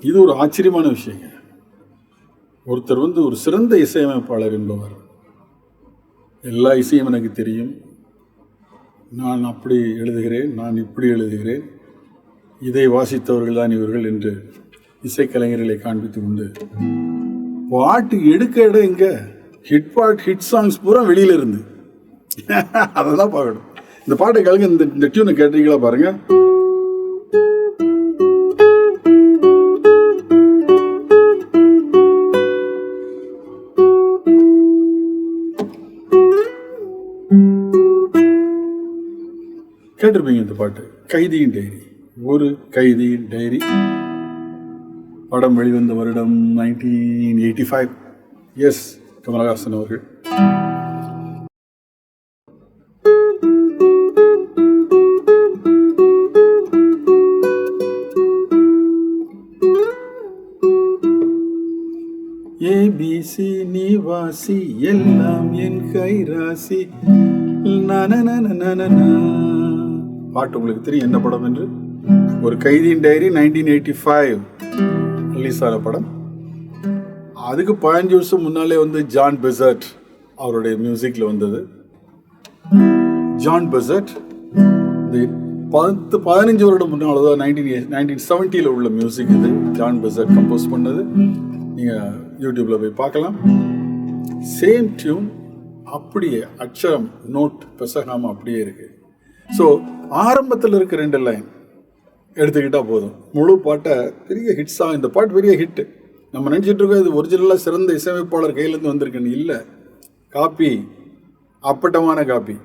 இது ஒரு ஆச்சரியமான விஷயங்க. ஒருத்தர் ஒரு சிறந்த இசையமைப்பாளர் என்பவர், எல்லா இசையும் எனக்கு தெரியும், நான் அப்படி எழுதுகிறேன், நான் இப்படி எழுதுகிறேன், இதை வாசித்தவர்கள் தான் இவர்கள் என்று இசைக்கலைஞர்களை காண்பித்து கொண்டு பாட்டு எடுக்க இடம் எங்க, ஹிட் சாங்ஸ் பூரா வெளியில இருந்து அதை தான் பார்க்கணும். இந்த பாட்டை கலங்க, இந்த டியூனை கேட்டீங்களா பாருங்க. கேட்டிருப்பீங்க இந்த பாட்டு, கைதியின் டைரி. ஒரு கைதியின் டைரி படம் வெளிவந்த வருடம் 1985. எஸ், கமலஹாசன் அவர்கள். ஏபிசி நீவாசி எல்லாம் என் கைராசி. பாட்டு உங்களுக்கு தெரியும் என்ன படம் என்று. ஒரு கைதியின் டைரி 1985 ரிலீஸ் ஆன படம். அதுக்கு 15 வருஷம் முன்னாலே ஜான் பெசர்ட் அவருடைய மியூசிக்ல வந்தது. ஜான் பெசர்ட் 15 வருடம் முன்னால், 1970 உள்ள மியூசிக் இது. ஜான் பெசர்ட் கம்போஸ் பண்ணது. நீங்கள் யூடியூப்ல போய் பார்க்கலாம். சேம் டியூன் அப்படியே, அச்சரம் நோட் பெசகாம அப்படியே இருக்கு. ஸோ ஆரம்பத்தில் இருக்க 2 லைன் எடுத்துக்கிட்டா போதும், முழு பாட்டை பெரிய ஹிட்ஸாக. இந்த பாட்டு பெரிய ஹிட். நம்ம நினச்சிட்டு இருக்கோம் இது ஒரிஜினலாக சிறந்த இசையமைப்பாளர் கையிலேருந்து வந்திருக்குன்னு. இல்லை, காப்பி, அப்பட்டமான காப்பி.